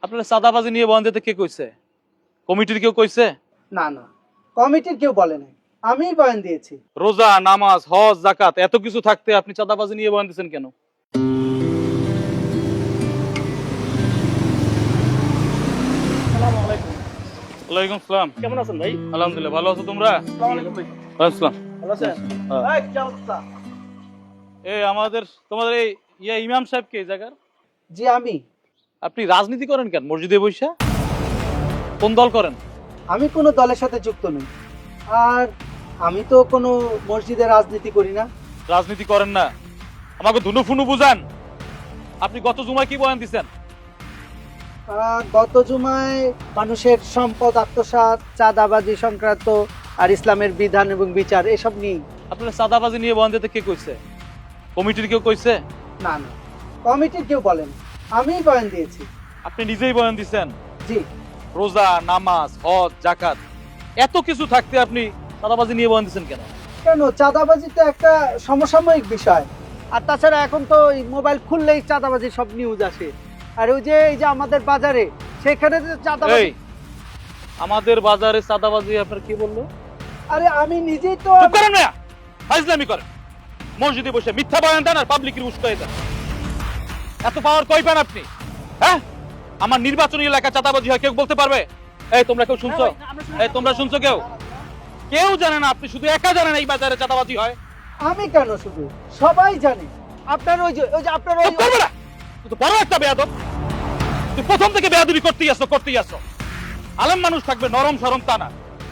আপনারা চাঁদাবাজি নিয়ে বয়ান দিতে কে কইছে? কমিটির কেউ কইছে? না না, কমিটির কেউ বলে নাই, আমিই বয়ান দিয়েছি। রোজা, নামাজ, হজ, যাকাত এত কিছু থাকতে আপনি চাঁদাবাজি নিয়ে বয়ান দিচ্ছেন কেন? ওয়ালাইকুম আসসালাম। কেমন আছেন ভাই? আলহামদুলিল্লাহ, ভালো আছো তোমরা? আসসালাম। ভালো আছেন? হ্যাঁ। এই, কি অবস্থা? এই তোমাদের এই ইমাম সাহেব কে এই জায়গার? জি আমি। আপনি রাজনীতি করেন কেন মসজিদে বইসা? কোন দল করেন? আমি কোনো দলের সাথে যুক্ত নই, আর আমি তো কোনো মসজিদে রাজনীতি করি না। রাজনীতি করেন না, আমাকে ধুনু ফুনু বুঝান। আপনি গত জুমায় কি বয়ান দিচ্ছেন? গত জুমায় মানুষের সম্পদ আত্মসাৎ, চাঁদাবাজি সংক্রান্ত আর ইসলামের বিধান এবং বিচার এসব নিয়ে। আপনারা চাঁদাবাজি নিয়ে বয়ান দিতে কে কইছে? কমিটির কেউ কইছে? না না, কমিটির কেউ বলেন, আমিই বয়ান দিয়েছি। আপনি নিজেই বয়ান দিচ্ছেন? জি। রোজা, নামাজ, হজ, যাকাত এত কিছু থাকতে আপনি চাঁদাবাজি নিয়ে বয়ান দিচ্ছেন কেন? কেন, চাঁদাবাজি তো একটা সমসাময়িক বিষয়, আর তাছাড়া এখন তো মোবাইল খুললেই চাঁদাবাজি সব নিউজ আসে। আর ওই যে আমাদের বাজারে সেখানে যে চাঁদাবাজি। এই আমাদের বাজারে চাঁদাবাজি আপনার কি বললো? আরে আমি নিজেই তো। চুপ করেন না, ফাজলামি করেন। মসজিদে বসে মিথ্যা বয়ান দেন আর পাবলিকের উস্কাই দেন। এত পাওয়ার কই পান আপনি? হ্যাঁ, আমার নির্বাচনী এলাকা চাঁদাবাজি হয় কেউ বলতে পারবে? এই তোমরা কেউ শুনছো? এই তোমরা শুনছো কেউ? কেউ জানে না, আপনি শুধু একা জানেন এই বাজারে চাঁদাবাজি হয়। আমি কেন, শুধু সবাই জানে। আপনার ওই যে আপনার ওই। চুপ করবে না, তুই তো বড় একটা বেয়াদব। তুই প্রথম থেকে বেয়াদবি করতেই আসো। আলেম মানুষ থাকবে নরম সরম তা না।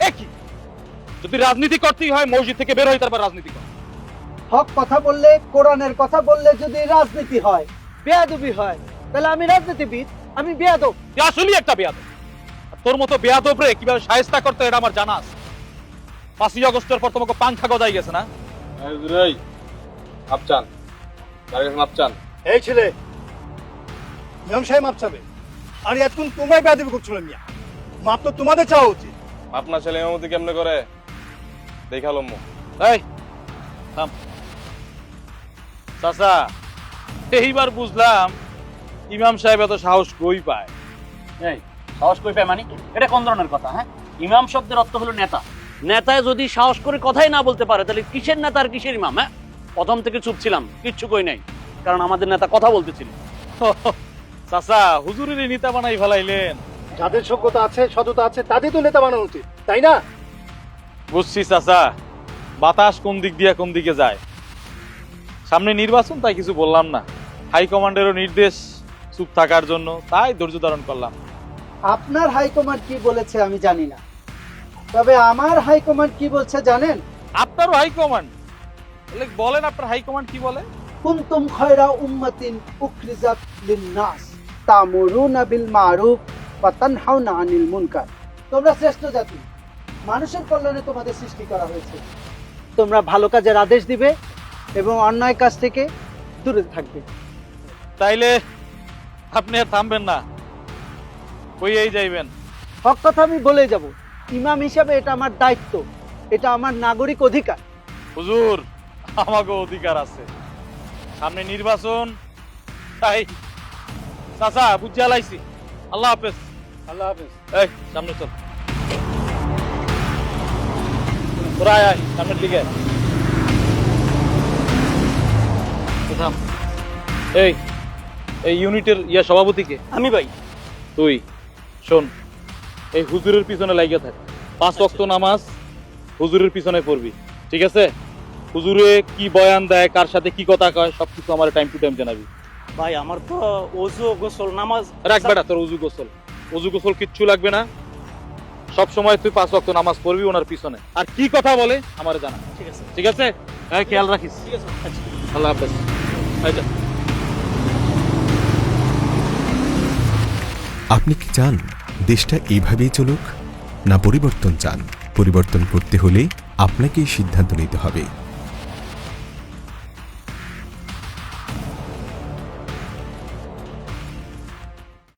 একই যদি রাজনীতি করতেই হয় মসজিদ থেকে বের হই, তারপর রাজনীতি কর। হক কথা বললে, কোরআনের কথা বললে যদি রাজনীতি হয়, বেয়াদবি হয়, তাহলে আমি রাজনীতিবিদ, আমি বেয়াদব। তুই আসলেই একটা বেয়াদব। আর তোর মতো বেয়াদব রে কিভাবে শায়েস্তা করতে হয় এটা আমার জানা আছে। 5ই আগস্টের পর তোমাকে পাংখা গজাই গেছে না? আপচান আপচান এই ছেলে, ইমাম সাহেব মাপ চাবে। আর এতক্ষণ তোমায় বেয়াদবি করছিল মিয়া, মাপ তো তোমাদের চাওয়া উচিত। আপনার ছেলে এমতি কেমনে করে দেখালাম। এই থাম। চাচা, এইবার বুঝলাম ইমাম সাহেব এত সাহস কই পায়। এই সাহস কই পায় মানে? এটা কোন ধরনের কথা? হ্যাঁ, ইমাম শব্দের অর্থ হলো নেতা। নেতায় যদি সাহস করে কথাই না বলতে পারে তাহলে কিসের নেতা আর কিসের ইমাম? হ্যাঁ, প্রথম থেকে চুপ ছিলাম, কিচ্ছু কই নাই, কারণ আমাদের নেতা কথা বলতেছিল। চাচা, হুজুরের নেতা বানাই ফেলাইলেন। যাদের যোগ্যতা আছে, সততা আছে, তাদের তো নেতা বানানো উচিত, তাই না? বুঝছি চাচা, বাতাস কোন দিক দিয়ে কোন দিকে যায়। সামনে নির্বাচন, তাই কিছু বললাম না। হাইকমান্ডেরও নির্দেশ চুপ থাকার জন্য, তাই ধৈর্য ধারণ করলাম। আপনার হাইকমান্ড কি বলেছে আমি জানি না, তবে আমার হাইকমান্ড কি বলছে জানেন? আপনারও হাইকমান্ড? বলেন আপনার হাইকমান্ড কি বলে? কুনতুম খায়রা উম্মাতিন উখরিজাত লিন-নাস তা'মুরুনা বিল মা'রুফ ওয়া তানহাউনা আনিল মুনকার। তোমরা শ্রেষ্ঠ জাতি, মানুষের কল্যাণে তোমাদের সৃষ্টি করা হয়েছে। তোমরা ভালো কাজের আদেশ দিবে এবং অন্যায় কাজ থেকে দূরে থাকবে। তাইলে আপনি আর থামবেন না, কইয়েই যাইবেন? হক কথা আমি বলে যাব। ইমাম হিসাবে এটা আমার দায়িত্ব, এটা আমার নাগরিক অধিকার। হুজুর, আমাকে অধিকার আছে, সামনে নির্বাচন, তাই চাচা বুঝিয়া লাইছি। আল্লাহ হাফেজ। আল্লাহ হাফেজ। এই সামনে চল, তোরা আয় আয় সামনের দিকে। থাম। এই এই ইউনিটের সভাপতিকে? আমি ভাই। তুই শোন, এই হুজুরের পিছনে লাগিয়ে থাক। 5 ওয়াক্ত নামাজ হুজুরের পিছনে পড়বি, ঠিক আছে? হুজুরে কি বয়ান দেয়, কার সাথে কি কথা কয়, সবকিছু আমার টাইম টু টাইম জানাবি। ভাই আমার তো ওযু গোসল নামাজ রাখবে না তোর অজু গোসল কিচ্ছু লাগবে না। সব সময় তুই 5 ওয়াক্ত নামাজ পড়বি ওনার পিছনে। আর কি কথা বলে আমারে জানা, ঠিক আছে? ঠিক আছে? হ্যাঁ, খেয়াল রাখিস। ঠিক আছে, আচ্ছা। আল্লাহ হাফেজ। এই যা। আপনি কি চান দেশটা এইভাবেই চলুক, না পরিবর্তন চান? পরিবর্তন করতে হলে আপনাকেই সিদ্ধান্ত নিতে হবে।